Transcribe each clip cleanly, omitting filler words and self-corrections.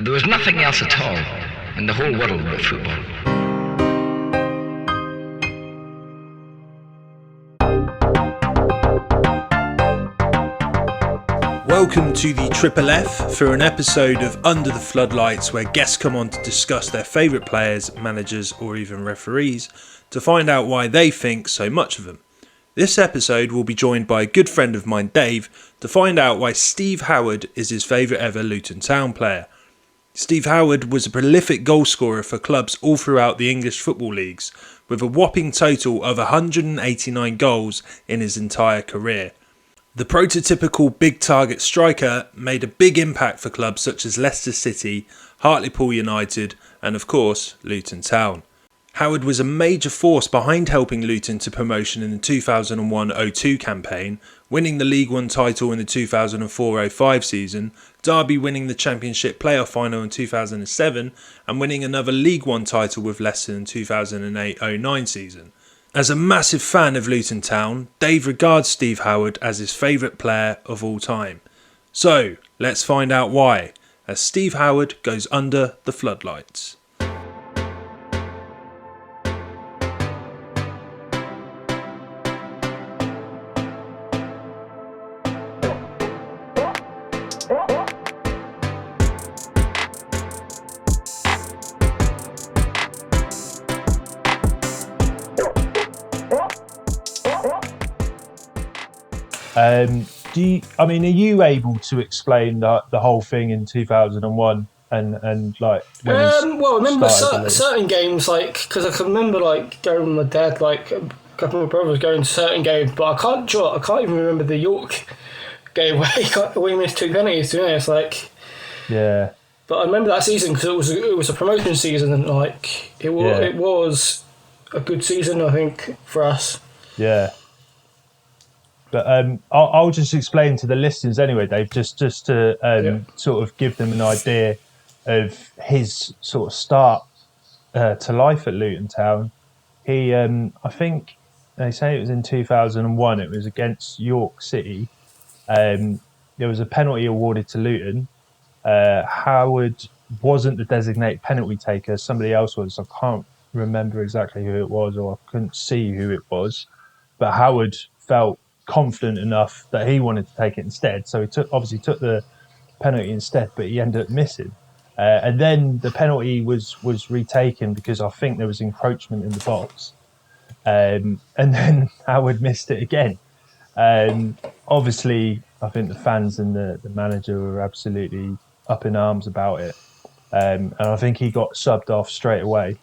There was nothing else at all in the whole world but football. Welcome to the Triple F for an episode of Under the Floodlights, where guests come on to discuss their favourite players, managers or even referees to find out why they think so much of them. This episode will be joined by a good friend of mine, Dave, to find out why Steve Howard is his favourite ever Luton Town player. Steve Howard was a prolific goalscorer for clubs all throughout the English football leagues, with a whopping total of 189 goals in his entire career. The prototypical big target striker made a big impact for clubs such as Leicester City, Hartlepool United and of course Luton Town. Howard was a major force behind helping Luton to promotion in the 2001-02 campaign, winning the League One title in the 2004-05 season, Derby winning the Championship playoff final in 2007 and winning another League One title with Leicester in 2008-09 season. As a massive fan of Luton Town, Dave regards Steve Howard as his favourite player of all time. So, let's find out why, as Steve Howard goes under the floodlights. Are you able to explain the whole thing in 2001 and like? Well, I remember certain games, like, because I can remember like going with my dad, like a couple of my brothers going to certain games, but I can't even remember the York game where we missed 2 penalties. To be honest, like, yeah. But I remember that season because it was a promotion season, and like it was a good season, I think, for us. Yeah. But I'll just explain to the listeners anyway, Dave, just to sort of give them an idea of his sort of start to life at Luton Town. He, I think they say it was in 2001. It was against York City. There was a penalty awarded to Luton. Howard wasn't the designated penalty taker. Somebody else was. I can't remember exactly who it was, or I couldn't see who it was. But Howard felt confident enough that he wanted to take it instead, so he took the penalty instead, but he ended up missing, and then the penalty was retaken because I think there was encroachment in the box, and then Howard missed it again. Obviously I think the fans and the manager were absolutely up in arms about it, and I think he got subbed off straight away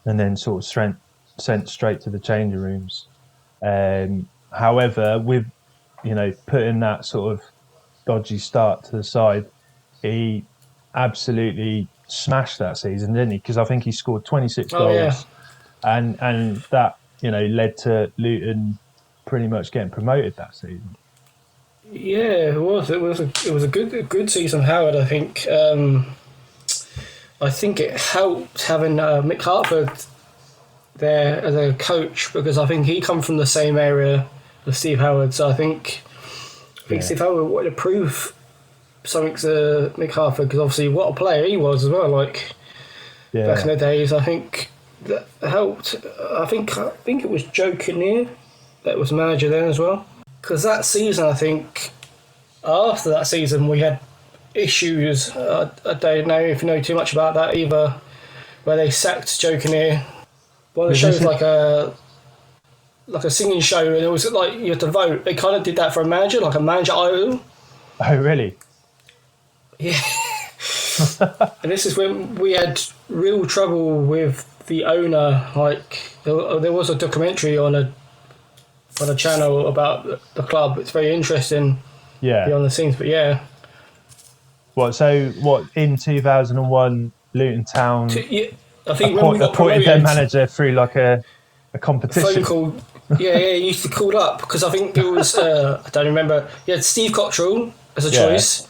and then sort of sent straight to the changing rooms. However, with putting that sort of dodgy start to the side, he absolutely smashed that season, didn't he? Because I think he scored 26 goals, and that led to Luton pretty much getting promoted that season. Yeah, it was a good season, Howard. I think it helped having Mick Hartford there as a coach, because I think he come from the same area as Steve Howard, so I think Steve Howard wanted to prove something to Mick Hartford, because obviously what a player he was as well, like back in the days. I think that helped. I think it was Joe Kinnear that was manager then as well, because that season, I think after that season we had issues. I don't know if you know too much about that either, where they sacked Joe Kinnear. Well, the show was like a singing show, and it was like you had to vote. They kind of did that for a manager, like a manager idol. Oh, really? Yeah. And this is when we had real trouble with the owner. Like there was a documentary on a channel about the club. It's very interesting. Yeah. Beyond the scenes, but yeah. What in 2001, Luton Town? I think appointed their manager through like a competition. A phone call. Yeah, he used to call up, because I think it was I don't remember. You had Steve Cottrell as a choice,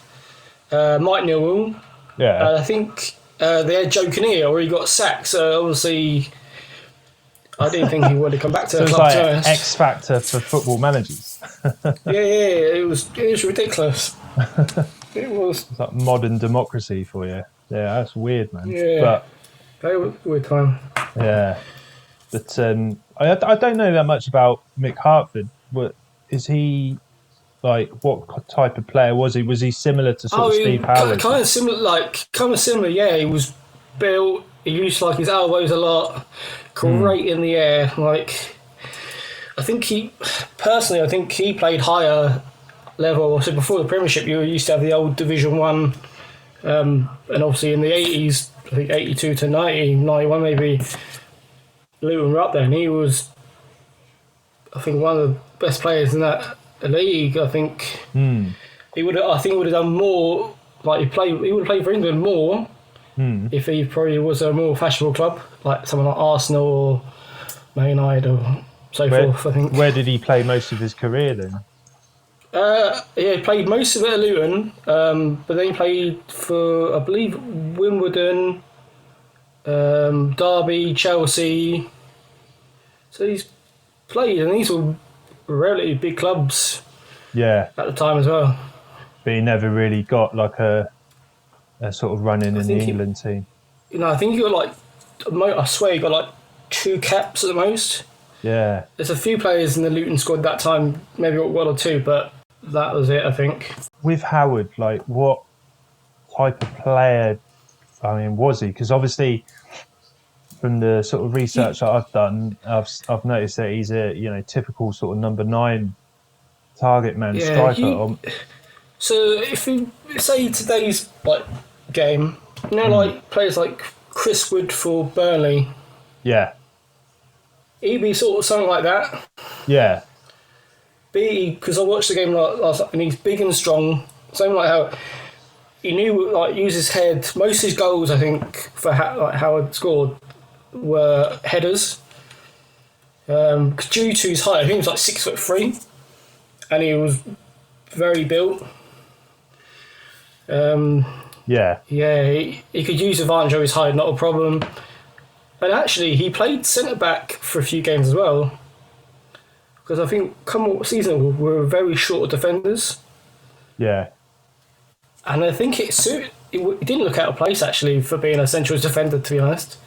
Mike Newell. Yeah. I think they had Joe Kinnear, or he got sacked. So obviously, I didn't think he would have come back to the club. It's like X Factor for football managers. Yeah, it was ridiculous. It was. It's like modern democracy for you. Yeah, that's weird, man. Yeah. But Very weird time. yeah, but I don't know that much about Mick Hartford. What is he like? What type of player was he? Was he similar to sort of Steve Howard? Kind of similar. Yeah, he was built. He used like his elbows a lot. Great in the air. Like, I think he played higher level. So before the Premiership, you used to have the old Division 1, and obviously in the 80s, I think 82 to 90, 91 maybe, Luton were up there, and he was, I think, one of the best players in that league. I think he would have done more. Like he would have played for England more if he probably was a more fashionable club, like someone like Arsenal or Man United or so forth. I think. Where did he play most of his career then? He played most of it at Luton, but then he played for, I believe, Wimbledon, Derby, Chelsea. So he's played, and these were relatively big clubs. Yeah. At the time as well. But he never really got like a sort of run-in the England team. I think he got like, I swear he got like 2 caps at the most. Yeah. There's a few players in the Luton squad that time, maybe got 1 or 2, but that was it, I think. With Howard, like, what type of player, was he? Because obviously, from the sort of research that I've done, I've noticed that he's a typical sort of number 9 target man striker. So if you say today's like game, like players like Chris Wood for Burnley. Yeah. He'd be sort of something like that. Yeah. Because I watched the game last night, and he's big and strong. Something like how he knew, like, use his head. Most of his goals, I think, for Howard scored were headers. Due to his height, I think he was like 6'3", and he was very built. Yeah, he could use advantage of his height, not a problem. And actually, he played centre back for a few games as well, because I think come season we were very short of defenders. Yeah, and I think it didn't look out of place actually for being a central defender, to be honest.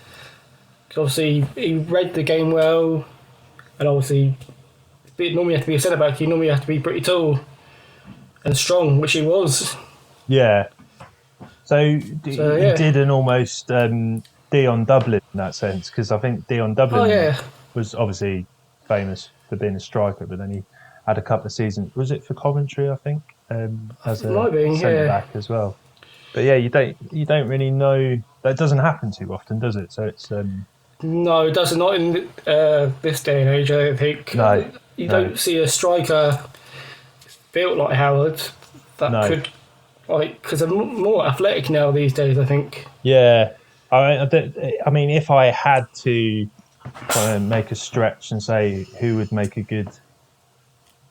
Because obviously he read the game well, and obviously normally you have to be a centre back. You normally have to be pretty tall and strong, which he was. Yeah. So he did an almost Dion Dublin in that sense, because I think Dion Dublin was obviously famous for being a striker, but then he had a couple of seasons. Was it for Coventry? I think as a centre back as well. But yeah, you don't really know. That doesn't happen too often, does it? So it's no, it doesn't. Not in this day and age. I don't think. No, you don't see a striker built like Howard that could. Because they're more athletic now these days, I think. Yeah. I mean, if I had to make a stretch and say who would make a good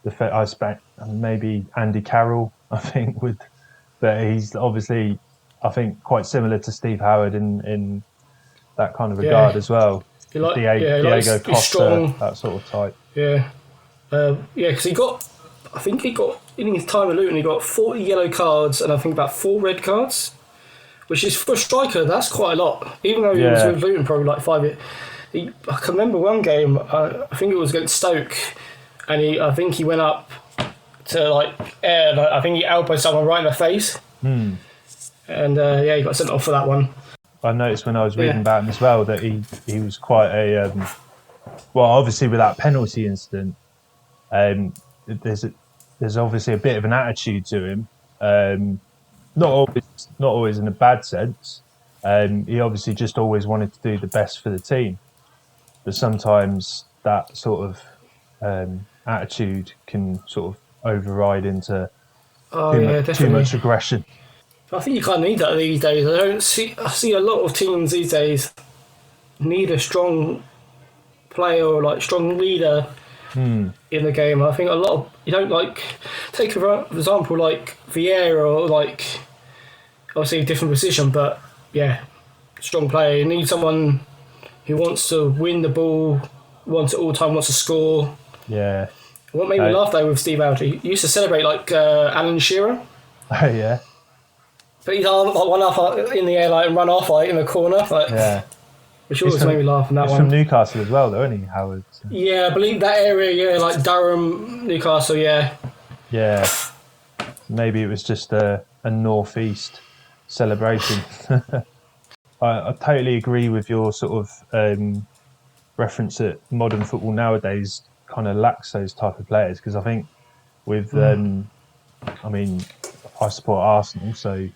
defense, I expect maybe Andy Carroll, I think, would. But he's obviously, I think, quite similar to Steve Howard in that kind of regard as well. Diego Costa, strong, that sort of type. Yeah. Because I think he got, in his time at Luton, he got 40 yellow cards and I think about 4 red cards, which is, for a striker, that's quite a lot. Even though he was with Luton probably like 5 years. I can remember one game, I think it was against Stoke, and I think he went up to I think he elbowed someone right in the face. And he got sent off for that one. I noticed when I was reading about him as well that he was quite a, obviously with that penalty incident, there's obviously a bit of an attitude to him, not always in a bad sense. He obviously just always wanted to do the best for the team, but sometimes that sort of attitude can sort of override into too much aggression. I think you kind of need that these days. I see a lot of teams these days need a strong player or strong leader in the game. I think a lot of, you don't take for example Vieira or obviously a different position, but strong player. You need someone who wants to win the ball, wants it all the time, wants to score. Yeah. What made me laugh though with Steve Howard, he used to celebrate Alan Shearer. Oh yeah. But he's like one up in the air, like, and run off like in the corner, like. Yeah. Which always made me laugh on that he's one. He's from Newcastle as well, though, isn't he, Howard? So. Yeah, I believe that area. Yeah, like Durham, Newcastle. Yeah. Yeah. Maybe it was just a northeast celebration. I totally agree with your sort of reference that modern football nowadays kind of lacks those type of players, because I think with I mean, I support Arsenal, so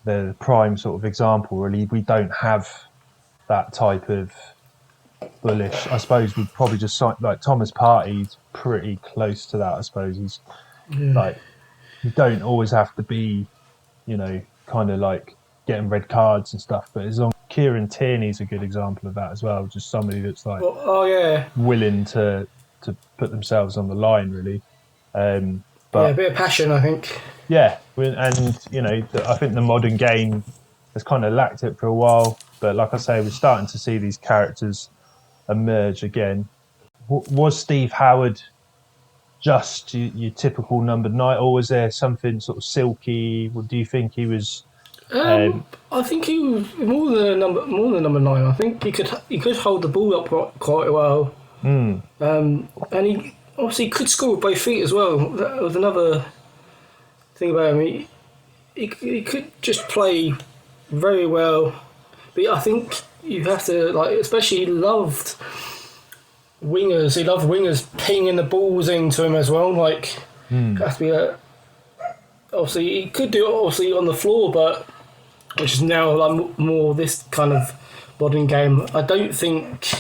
they're the prime sort of example. Really, we don't have that type of bullish. I suppose we'd probably just like Thomas Partey's pretty close to that. I suppose he's like, you don't always have to be, kind of like getting red cards and stuff, but as long Kieran Tierney's a good example of that as well. Just somebody that's like, willing to put themselves on the line, really. But a bit of passion, I think. Yeah, and I think the modern game has kind of lacked it for a while. But like I say, we're starting to see these characters emerge again. Was Steve Howard just your typical number 9, or was there something sort of silky? What do you think he was? I think he was more than number 9. I think he could hold the ball up quite well. And he obviously could score with both feet as well. That was another thing about him. He could just play very well. But I think you have to, especially he loved wingers. He loved wingers pinging the balls into him as well. Has to be obviously he could do it obviously on the floor, but which is now more this kind of modern game. I don't think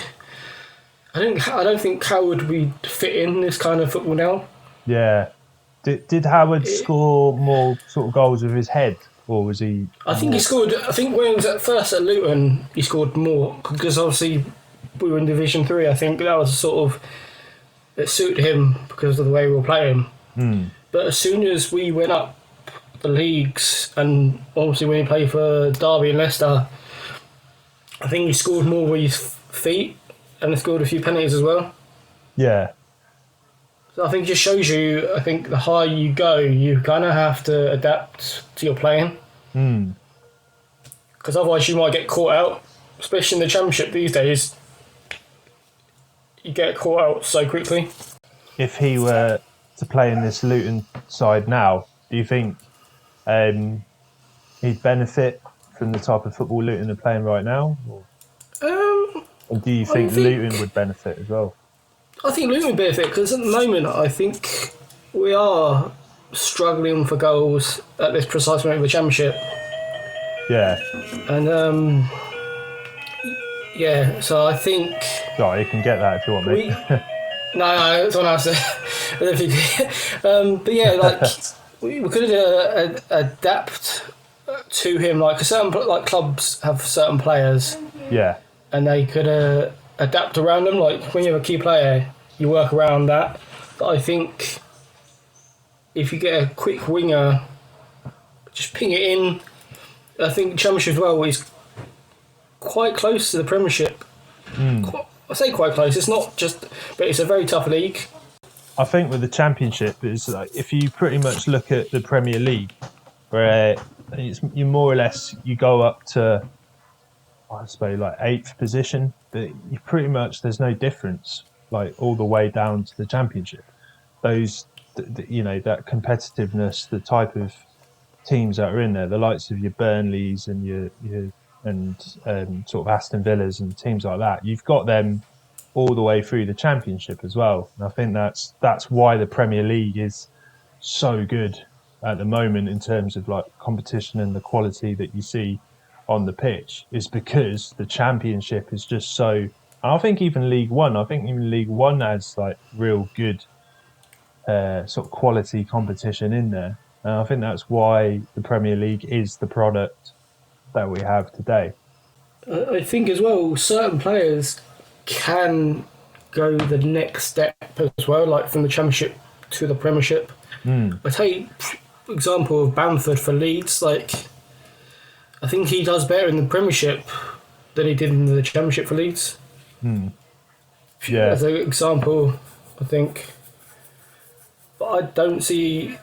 Howard would fit in this kind of football now. Yeah. Did Howard score more sort of goals with his head, or was he? I think he scored. I think when he was at first at Luton, he scored more because obviously we were in Division 3. I think that was sort of it suited him because of the way we were playing. But as soon as we went up the leagues, and obviously when he played for Derby and Leicester, I think he scored more with his feet, and he scored a few penalties as well. Yeah. So I think it just shows you, I think the higher you go, you kind of have to adapt to your playing. Because otherwise you might get caught out, especially in the Championship these days. You get caught out so quickly. If he were to play in this Luton side now, do you think he'd benefit from the type of football Luton are playing right now? Or do you think Luton would benefit as well? I think Luton would benefit because at the moment I think we are struggling for goals at this precise moment of the Championship. Yeah. And so I think... Sorry, you can get that if you want me. No, it's one else. But yeah, we could adapt to him, because certain clubs have certain players. Yeah. And they could adapt around them. Like when you have a key player, you work around that. But I think if you get a quick winger, just ping it in. I think Championship as well is quite close to the Premiership. I say quite close. It's not just, but it's a very tough league. I think with the Championship, is if you pretty much look at the Premier League, where you more or less you go up to, I suppose, 8th position, but you pretty much there's no difference all the way down to the Championship. Those, that competitiveness, the type of teams that are in there, the likes of your Burnleys and your sort of Aston Villas and teams like that, you've got them all the way through the Championship as well. And I think that's why the Premier League is so good at the moment in terms of competition and the quality that you see on the pitch, is because the Championship is just so. I think even League One has real good sort of quality competition in there. And I think that's why the Premier League is the product that we have today. I think as well, certain players can go the next step as well, from the Championship to the Premiership. I take example of Bamford for Leeds. I think he does better in the Premiership than he did in the Championship for Leeds. Yeah. As an example, I think. But I don't see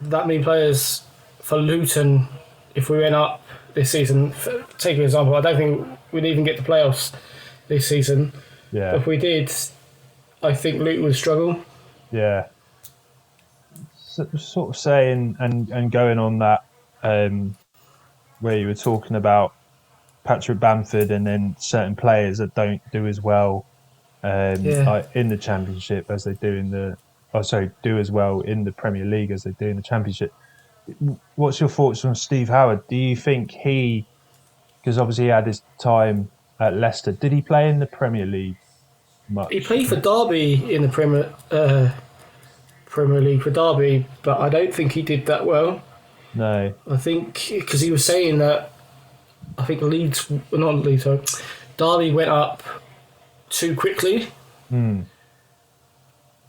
that many players for Luton, if we went up this season, take an example, I don't think we'd even get the playoffs this season. Yeah. But if we did, I think Luton would struggle. Yeah. Sort of saying and going on that, where you were talking about Patrick Bamford and then certain players that don't do as well like in the Championship as they do do as well in the Premier League as they do in the Championship. What's your thoughts on Steve Howard? Do you think because obviously he had his time at Leicester, did he play in the Premier League much? He played for Derby in the Premier League for Derby, but I don't think he did that well. No. I think because he was saying that Derby went up too quickly.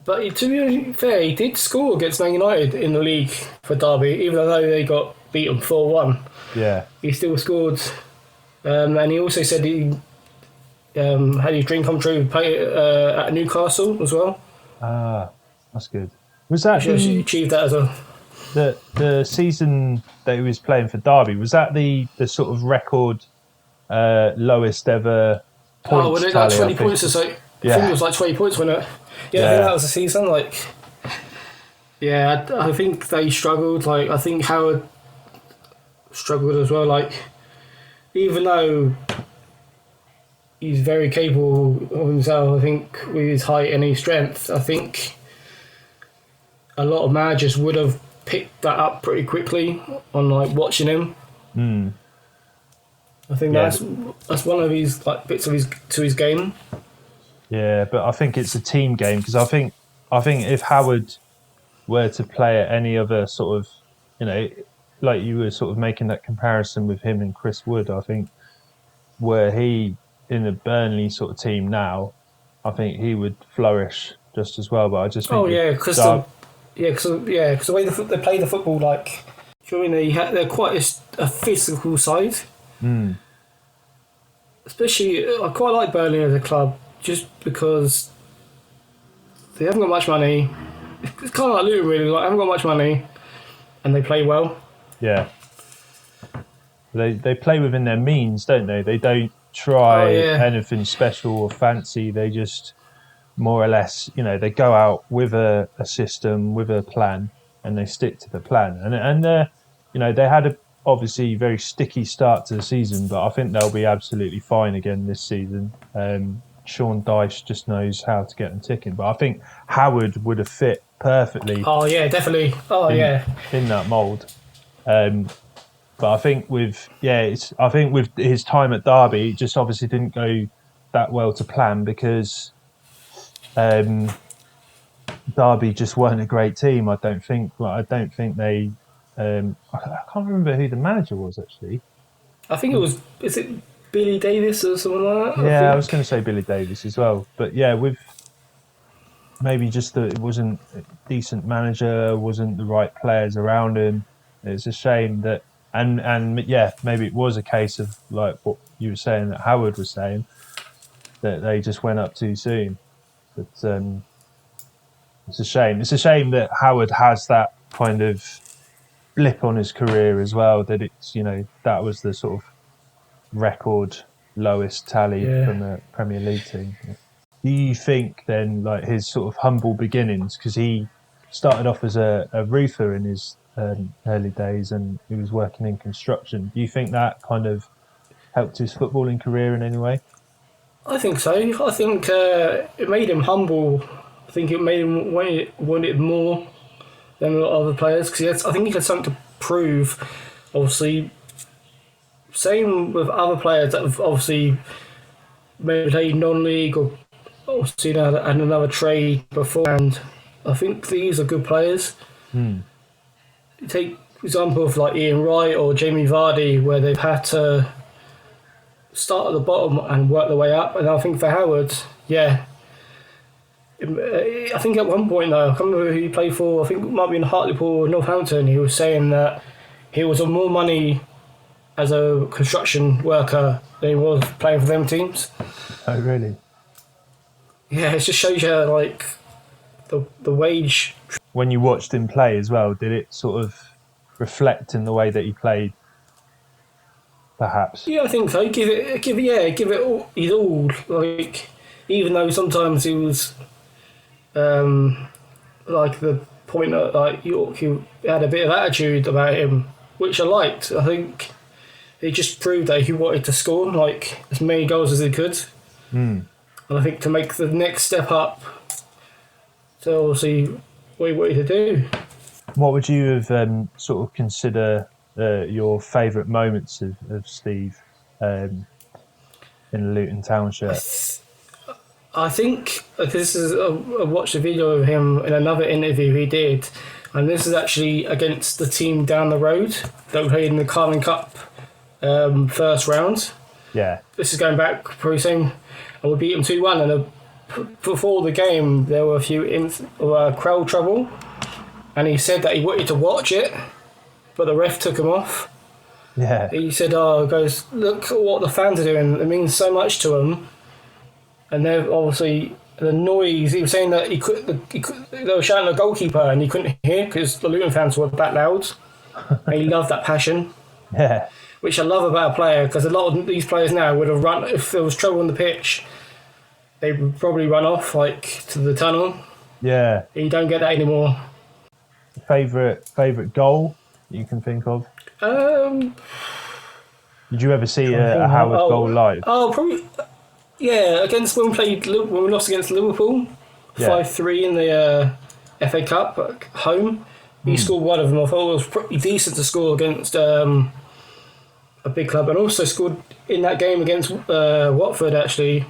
But to be fair, he did score against Man United in the league for Derby, even though they got beaten 4-1. Yeah. He still scored. And he also said he had his dream come true, play at Newcastle as well. Ah, that's good. Was that He achieved that as well. The season that he was playing for Derby, was that the sort of record lowest ever points was it tally? like 20 points or so? I think it was like 20 points, wasn't it? Yeah, I think that was the season. I think they struggled. I think Howard struggled as well. Even though he's very capable of himself, I think with his height and his strength, I think a lot of managers would have picked that up pretty quickly on watching him. I think that's one of his bits of his game. Yeah, but I think it's a team game because I think if Howard were to play at any other sort of, like you were sort of making that comparison with him and Chris Wood, I think were he in the Burnley sort of team now, I think he would flourish just as well. But I just think because the way they play the football, do you know what I mean? They're quite a physical side. Especially, I quite like Burnley as a club just because they haven't got much money. It's kind of like Luton, really. They haven't got much money, and they play well. Yeah, they play within their means, don't they? They don't try anything special or fancy. They just more or less, they go out with a system, with a plan, and they stick to the plan. And they had a obviously very sticky start to the season, but I think they'll be absolutely fine again this season. Sean Dyche just knows how to get them ticking, but I think Howard would have fit perfectly. Oh yeah, definitely. In that mould. But I think with his time at Derby, it just obviously didn't go that well to plan because Derby just weren't a great team. I don't think they. I can't remember who the manager was actually. I think it was. Is it Billy Davis or someone like that? Yeah, I was going to say Billy Davis as well. But yeah, with maybe just that it wasn't a decent manager, wasn't the right players around him. It's a shame that, and yeah, maybe it was a case of like what you were saying that Howard was saying, that they just went up too soon. But it's a shame. It's a shame that Howard has that kind of blip on his career as well, that it's that was the sort of record lowest tally from a Premier League team. Do you think then his sort of humble beginnings, because he started off as a roofer in his early days and he was working in construction, do you think that kind of helped his footballing career in any way? I think so. I think it made him humble. I think it made him want it more than a lot of other players because I think he had something to prove. Obviously, same with other players that have obviously maybe played non-league or obviously had another trade beforehand. I think these are good players. Take example of Ian Wright or Jamie Vardy, where they've had to start at the bottom and work their way up. And I think for Howard, I think at one point though, I can't remember who he played for. I think it might be in Hartlepool or Northampton. He was saying that he was on more money as a construction worker than he was playing for them teams. Oh, really? Yeah, it just shows you the wage. When you watched him play as well, did it sort of reflect in the way that he played, perhaps. Yeah, I think so. Give it all. He's all like, even though sometimes he was, like the point that like York, he had a bit of attitude about him, which I liked. I think he just proved that he wanted to score like as many goals as he could, and I think to make the next step up, to obviously what he wanted to do. What would you have sort of consider your favourite moments of Steve in the Luton Town shirt? I think this is. I watched a video of him in another interview he did, and this is actually against the team down the road that played in the Carling Cup first round. Yeah. This is going back pretty soon, and we beat them 2-1. And before the game, there were a few crowd trouble, and he said that he wanted to watch it, but the ref took him off. Yeah. He said, goes, look at what the fans are doing. It means so much to them. And they're obviously the noise. He was saying that they were shouting at the goalkeeper and he couldn't hear because the Luton fans were that loud. And he loved that passion. Yeah. Which I love about a player, because a lot of these players now would have run, if there was trouble on the pitch, they would probably run off like to the tunnel. Yeah. You don't get that anymore. Favourite goal you can think of? Did you ever see a Howard goal live? Oh, probably. Yeah, when we lost against Liverpool, 5-3 in the FA Cup at home. He scored one of them. I thought it was pretty decent to score against a big club, and also scored in that game against Watford. Actually,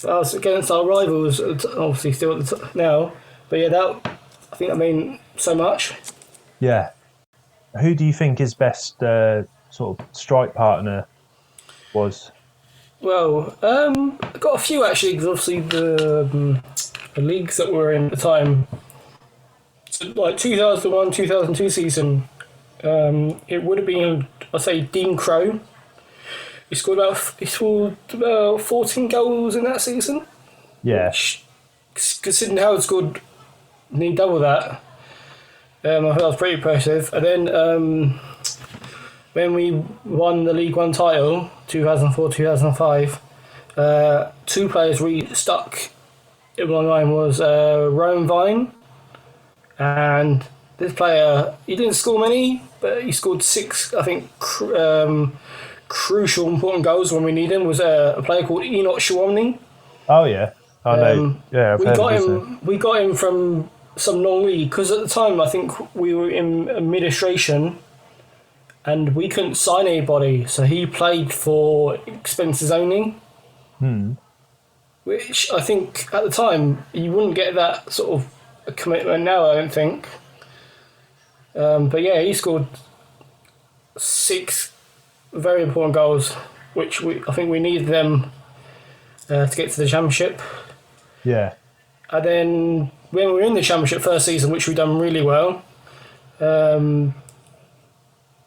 I was against our rivals, obviously still at the now. But yeah, I think that meant so much. Yeah. Who do you think his best sort of strike partner was? Well, I got a few actually, because obviously the leagues that were in at the time, so like 2001, 2002 season, it would have been, I'd say, Dean Crowe. He scored about 14 goals in that season. Yeah. Which, considering Howard scored nearly double that, I thought that was pretty impressive. And then when we won the League One title, 2004-2005, two players really stuck in my mind was Rowan Vine, and this player, he didn't score many, but he scored 6, I think, crucial, important goals when we need him. Was a player called Enoch Shawamni. Oh yeah, I know. Yeah, we got him from some non-league, because at the time I think we were in administration and we couldn't sign anybody, so he played for expenses only. Which I think at the time you wouldn't get that sort of a commitment now, I don't think. But yeah, he scored 6 very important goals, which I think we needed them to get to the Championship. Yeah. And then when we were in the Championship first season, which we done really well,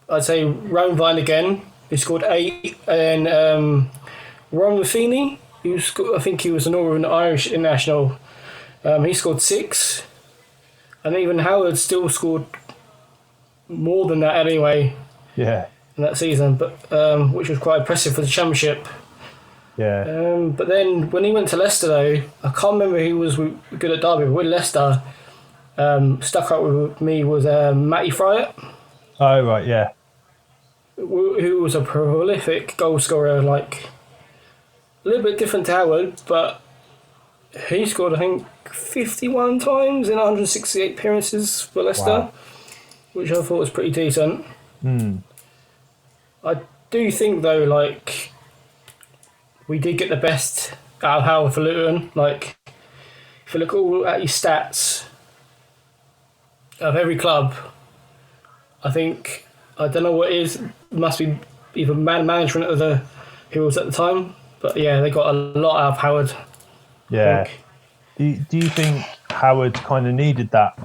I'd say Rowan Vine again. He scored 8, and then Ron Raffini, I think he was a Northern Irish international. He scored 6, and even Howard still scored more than that anyway. Yeah. In that season, but which was quite impressive for the Championship. Yeah. But then when he went to Leicester, though, I can't remember who was good at Derby, but with Leicester, stuck up with me was Matty Fryatt. Oh right, yeah. Who was a prolific goal scorer, like a little bit different to Howard, but he scored, I think, 51 times in 168 appearances for Leicester, which I thought was pretty decent. I do think, though, like, we did get the best out of Howard for Luton. Like, if you look all at his stats of every club, I think, I don't know what it is, it must be either management of the who was at the time, but yeah, they got a lot out of Howard. Yeah. Do you think Howard kind of needed that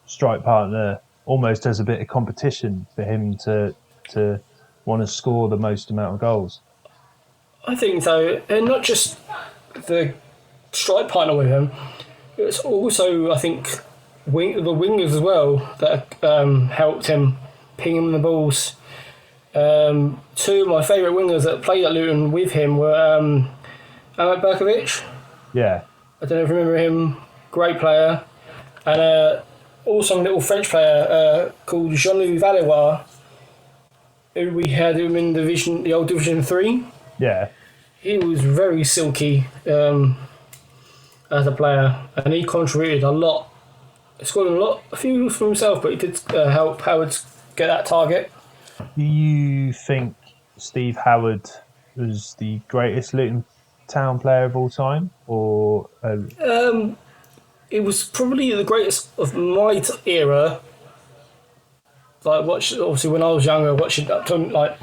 strike partner almost as a bit of competition for him to want to score the most amount of goals? I think so, and not just the strike partner with him. It's also, I think, the wingers as well that helped him ping him the balls. Two of my favourite wingers that played at Luton with him were Ahmet Berkovic. Yeah. I don't know if you remember him. Great player. And also a little French player called Jean-Louis Valois, who we had him in the old Division 3. Yeah. He was very silky as a player, and he contributed a lot. He scored a few for himself, but he did help Howard get that target. Do you think Steve Howard was the greatest Luton Town player of all time, or? It was probably the greatest of my era. Like, obviously when I was younger, watching up to like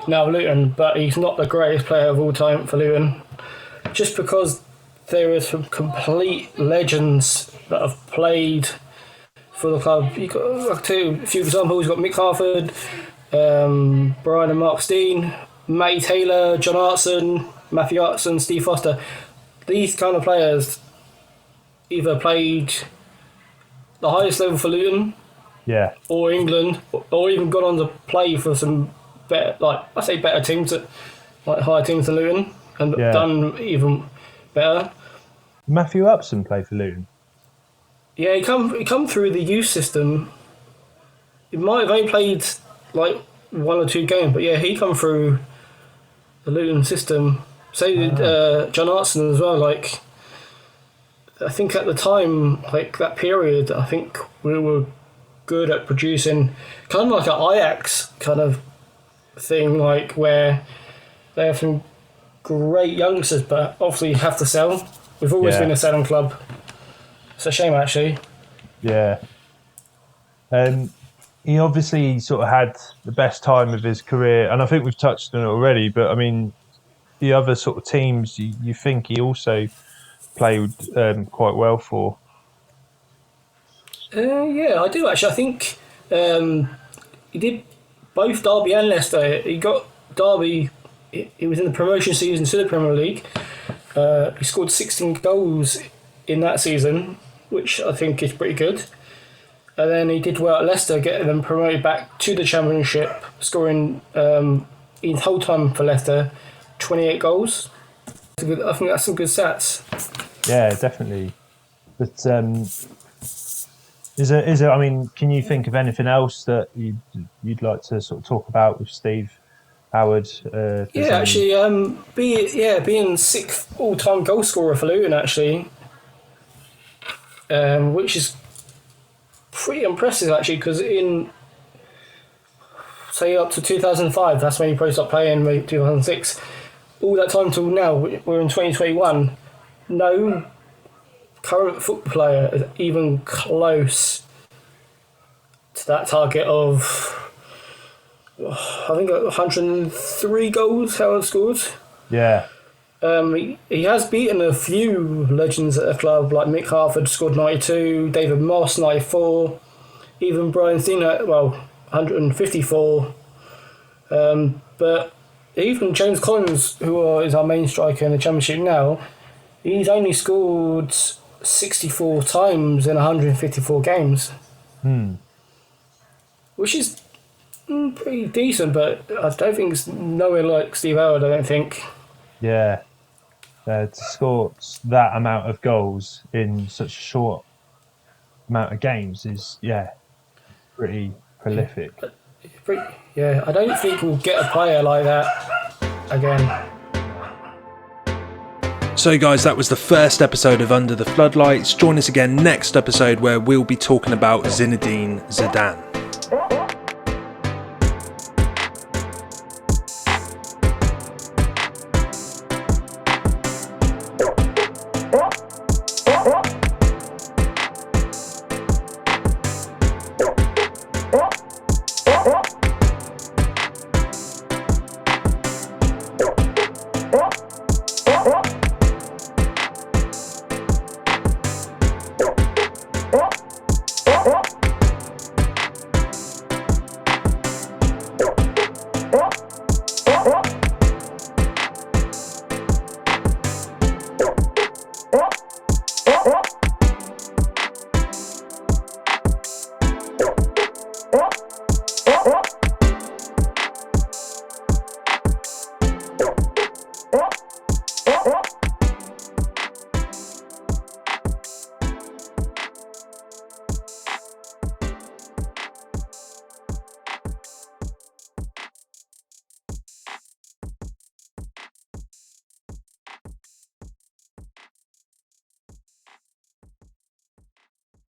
now Luton, but he's not the greatest player of all time for Luton, just because there are some complete legends that have played for the club. You got a few examples. You've got Mick Harford, Brian and Mark Steen, Matty Taylor, John Hartson, Matthew Hartson, Steve Foster. These kind of players either played the highest level for Luton, or England, or even gone on to play for some better, better teams, like higher teams than Luton, and done even better. Matthew Upson played for Luton. Yeah, he come through the youth system. He might have only played like 1 or 2 games, but yeah, he come through the Luton system. So did John Hartson as well. Like, I think at the time, like that period, I think we were good at producing kind of like an Ajax kind of thing, like where they have some great youngsters, but obviously have to sell. We've always been a selling club. It's a shame, actually. Yeah. He obviously sort of had the best time of his career, and I think we've touched on it already, but I mean, the other sort of teams you think he also played quite well for? Yeah, I do actually. I think he did both Derby and Leicester. He got Derby, he was in the promotion season to the Premier League. He scored 16 goals in that season, which I think is pretty good. And then he did well at Leicester, getting them promoted back to the Championship, scoring his whole time for Leicester 28 goals. I think that's some good stats. Yeah, definitely. But is there? I mean, can you think of anything else that you'd like to sort of talk about with Steve Howard? Actually, being 6th all-time goal scorer for Luton, actually, which is pretty impressive actually, because in say up to 2005, that's when he probably stopped playing, maybe 2006. All that time till now, we're in 2021. No current football player is even close to that target of, I think, 103 goals Howard scored. Yeah. He has beaten a few legends at the club, like Mick Harford scored 92, David Moss 94, even Brian Steen 154. But even James Collins, who is our main striker in the Championship now, he's only scored 64 times in 154 games. Which is pretty decent, but I don't think it's nowhere like Steve Howard, I don't think. Yeah. To score that amount of goals in such a short amount of games is, pretty prolific. I don't think we'll get a player like that again. So guys, that was the first episode of Under the Floodlights. Join us again next episode where we'll be talking about Zinedine Zidane.